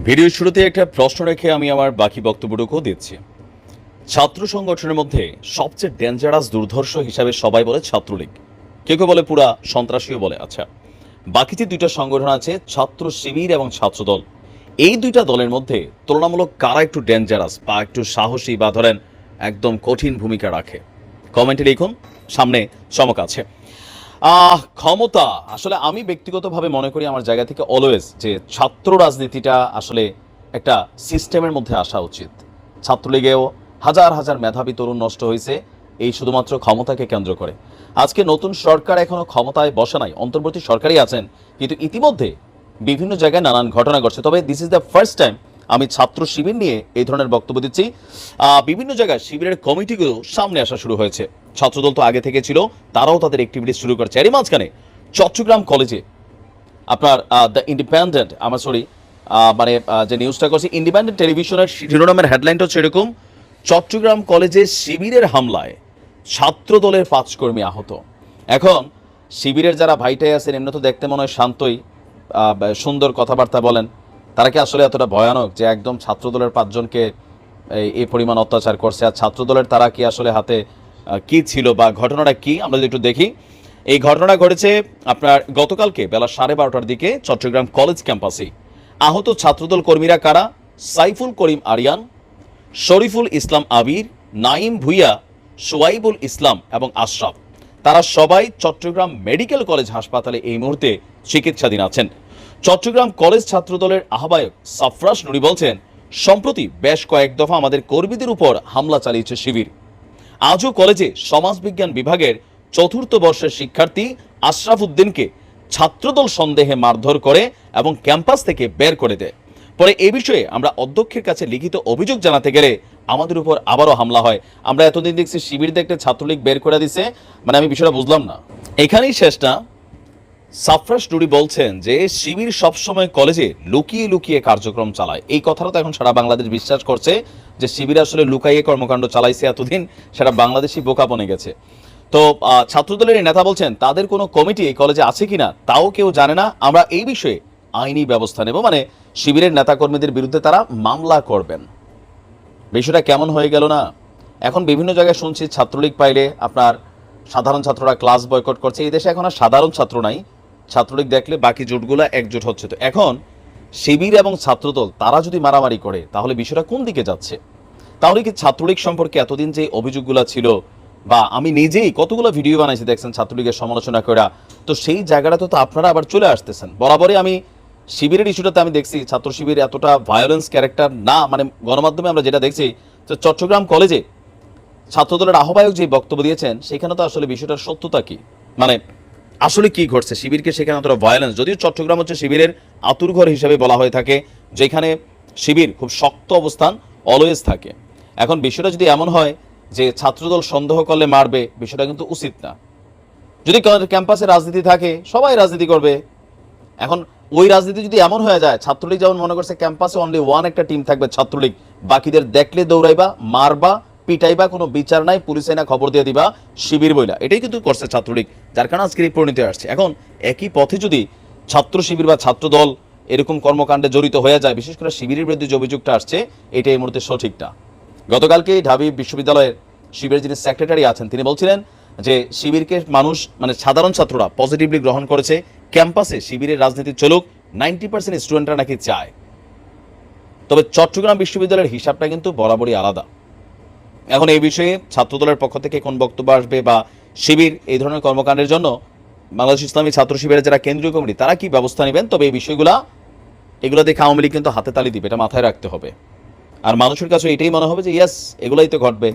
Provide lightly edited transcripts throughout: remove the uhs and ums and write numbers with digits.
ভিডিওর শুরুতে একটা প্রশ্ন রেখে আমি আমার বাকি বক্তব্যটুকু দিচ্ছি। ছাত্র সংগঠনের মধ্যে সবচেয়ে ডেঞ্জারাস দুর্ধর্ষ হিসাবে সবাই বলে ছাত্রলীগ, কেউ কেউ বলে পুরা সন্ত্রাসীও বলে। আচ্ছা, বাকি যে দুইটা সংগঠন আছে ছাত্র শিবির এবং ছাত্রদল, এই দুইটা দলের মধ্যে তুলনামূলক কারা একটু ডেঞ্জারাস বা একটু সাহসী বা ধরেন একদম কঠিন ভূমিকা রাখে? কমেন্টে লিখুন, সামনে চমক আছে। ক্ষমতা, আসলে আমি ব্যক্তিগতভাবে মনে করি আমার জায়গা থেকে অলওয়েজ যে ছাত্র রাজনীতিটা আসলে একটা সিস্টেমের মধ্যে আসা উচিত। ছাত্রলীগেও হাজার হাজার মেধাবী তরুণ নষ্ট হয়েছে এই শুধুমাত্র ক্ষমতাকে কেন্দ্র করে। আজকে নতুন সরকার এখনো ক্ষমতায় বসে নাই, অন্তর্বর্তী সরকারই আছেন, কিন্তু ইতিমধ্যে বিভিন্ন জায়গায় নানান ঘটনা ঘটছে। তবে this is the first time আমি ছাত্র শিবির নিয়ে এই ধরনের বক্তব্য দিচ্ছি। বিভিন্ন জায়গায় শিবিরের কমিটিগুলো সামনে আসা শুরু হয়েছে। ছাত্রদল তো আগে থেকে ছিল, তারাও তাদের অ্যাক্টিভিটিস শুরু করছে। এরই মাঝখানে চট্টগ্রাম কলেজে আপনার দ্য ইন্ডিপেন্ডেন্ট, যে নিউজটা করছে ইন্ডিপেন্ডেন্ট টেলিভিশনের শিরোনামের হেডলাইনটা হচ্ছে এরকম: চট্টগ্রাম কলেজে শিবিরের হামলায় ছাত্রদলের 5 কর্মী আহত। এখন শিবিরের যারা ভাইটাই আছেন, এমনি তো দেখতে মনে হয় শান্তই, সুন্দর কথাবার্তা বলেন, তারা কি আসলে এতটা ভয়ানক যে একদম ছাত্রদলের 5 জনকে এই পরিমাণ অত্যাচার করছে? আর ছাত্রদলের তারা কি আসলে হাতে কি ছিল বা ঘটনাটা কি, আমরা যদি একটু দেখি। এই ঘটনা ঘটেছে আপনার গতকালকে বেলা 12:30টার দিকে চট্টগ্রাম কলেজ ক্যাম্পাসে। আহত ছাত্রদল কর্মীরা কারা? সাইফুল করিম আরিয়ান, শরীফুল ইসলাম আবির, নাইম ভুইয়া, সোয়াইবুল ইসলাম এবং আশরাফ। তারা সবাই চট্টগ্রাম মেডিকেল কলেজ হাসপাতালে এই মুহূর্তে চিকিৎসাধীন আছেন। চট্টগ্রাম কলেজ ছাত্রদলের আহ্বায়ক সাফরাস নুরি বলছেন, সম্প্রতি বেশ কয়েক দফা আমাদের কর্মীদের উপর হামলা চালিয়েছে শিবির। আজও কলেজে সমাজবিজ্ঞান বিভাগের 4র্থ বর্ষের শিক্ষার্থী আশরাফ উদ্দিনকে ছাত্রদল সন্দেহে মারধর করে এবং ক্যাম্পাস থেকে বের করে দেয়। পরে এ বিষয়ে আমরা অধ্যক্ষের কাছে লিখিত অভিযোগ জানাতে গেলে আমাদের উপর আবারও হামলা হয়। আমরা এতদিন দেখছি শিবির দেখতে ছাত্রলীগ বের করে দিছে, আমি বিষয়টা বুঝলাম না। এখানেই শেষ না। সাফরাস নুরি বলছেন যে শিবির সবসময় কলেজে লুকিয়ে লুকিয়ে কার্যক্রম চালায়। এই কথাটা তো এখন সারা বাংলাদেশ বিশ্বাস করছে যে শিবির আসলে লুকাইয়ে কর্মকাণ্ড চালাইছে এতদিন, সেটা বাংলাদেশি বোকা বনে গেছে। তো ছাত্রদলের এই নেতা বলছেন তাদের কোনো কমিটি এই কলেজে আছে কিনা তাও কেউ জানে না, আমরা এই বিষয়ে আইনি ব্যবস্থা নেব, শিবিরের নেতাকর্মীদের বিরুদ্ধে তারা মামলা করবেন। বিষয়টা কেমন হয়ে গেল না? এখন বিভিন্ন জায়গায় শুনছি ছাত্রলীগ পাইলে আপনার সাধারণ ছাত্ররা ক্লাস বয়কট করছে। এই দেশে এখন আর সাধারণ ছাত্র নাই, ছাত্রলীগ দেখলে বাকি জোটগুলো একজোট হচ্ছে। তো এখন শিবির এবং ছাত্রদল তারা যদি মারামারি করে তাহলে বিষয়টা কোন দিকে যাচ্ছে? তাহলে কি ছাত্রলীগ সম্পর্কে এতদিন যে অভিযোগগুলো ছিল, বা আমি নিজেই কতগুলো ভিডিও বানাইছি দেখছেন ছাত্রলীগের সমালোচনা করা, তো সেই জায়গাটাতে তো আপনারা আবার চলে আসতেছেন। বরাবরই আমি শিবিরের ইস্যুটাতে আমি দেখছি ছাত্র শিবির এতটা ভায়োলেন্স ক্যারেক্টার না, গণমাধ্যমে আমরা যেটা দেখছি তো চট্টগ্রাম কলেজে ছাত্রদলের আহ্বায়ক যে বক্তব্য দিয়েছেন সেখানে তো আসলে বিষয়টার সত্যতা কি, আসলে কি ঘটছে? শিবিরকে সেখানে অতটা ভায়োলেন্স, যদিও চট্টগ্রাম হচ্ছে শিবিরের আতুরঘর হিসেবে বলা হয়ে থাকে, যেখানে শিবির খুব শক্ত অবস্থান অলওয়েজ থাকে। এখন বিষয়টা যদি এমন হয় যে ছাত্রদল সন্দেহ করলে মারবে, বিষয়টা কিন্তু উচিত না। যদি ক্যাম্পাসে রাজনীতি থাকে সবাই রাজনীতি করবে। এখন ওই রাজনীতি যদি এমন হয়ে যায়, ছাত্রলীগ যেমন মনে করছে ক্যাম্পাসে অনলি ওয়ান একটা টিম থাকবে ছাত্রলীগ, বাকিদের দেখলে দৌড়াইবা, মারবা, পিটাইবা, কোনো বিচার নাই, পুলিশে না খবর দিয়ে দিবা শিবির বইলা, এটাই কিন্তু করছে ছাত্রলীগ, যার কারণে আজকের এই পরিণতি আসছে। এখন একই পথে যদি ছাত্র শিবির বা ছাত্রদল এরকম কর্মকাণ্ডে জড়িত হয়ে যায়, বিশেষ করে শিবিরের বিরুদ্ধে যে অভিযোগটা আসছে, এটা এই মুহূর্তে সঠিক না। গতকালকে ঢাবি বিশ্ববিদ্যালয়ের শিবিরের যিনি সেক্রেটারি আছেন তিনি বলছিলেন যে শিবিরকে মানুষ সাধারণ ছাত্ররা পজিটিভলি গ্রহণ করেছে, ক্যাম্পাসে শিবিরের রাজনীতি চলুক, 90% স্টুডেন্টরা নাকি চায়। তবে চট্টগ্রাম বিশ্ববিদ্যালয়ের হিসাবটা কিন্তু বরাবরই আলাদা। এখন এই বিষয়ে ছাত্রদলের পক্ষ থেকে কোন বক্তব্য আসবে বা শিবির এই ধরনের কর্মকাণ্ডের জন্য বাংলাদেশ ইসলামী ছাত্র শিবিরের যারা কেন্দ্রীয় কমিটি তারা কি ব্যবস্থা নেবেন, তবে এই এগুলো দেখে আওয়ামী লীগ কিন্তু হাতে তালি দিবে, এটা মাথায় রাখতে হবে। আর মানুষের কাছে এটাই মনে হবে যে ইয়েস, এগুলাই তো ঘটবে,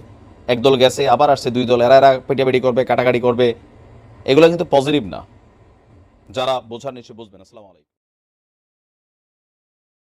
একদল গেছে আবার আসছে 2 দল, এরা পেটাপেটি করবে, কাটাকাটি করবে, এগুলো কিন্তু পজিটিভ না। যারা বোঝার নিশ্চয় বুঝবেন। আসসালামু আলাইকুম।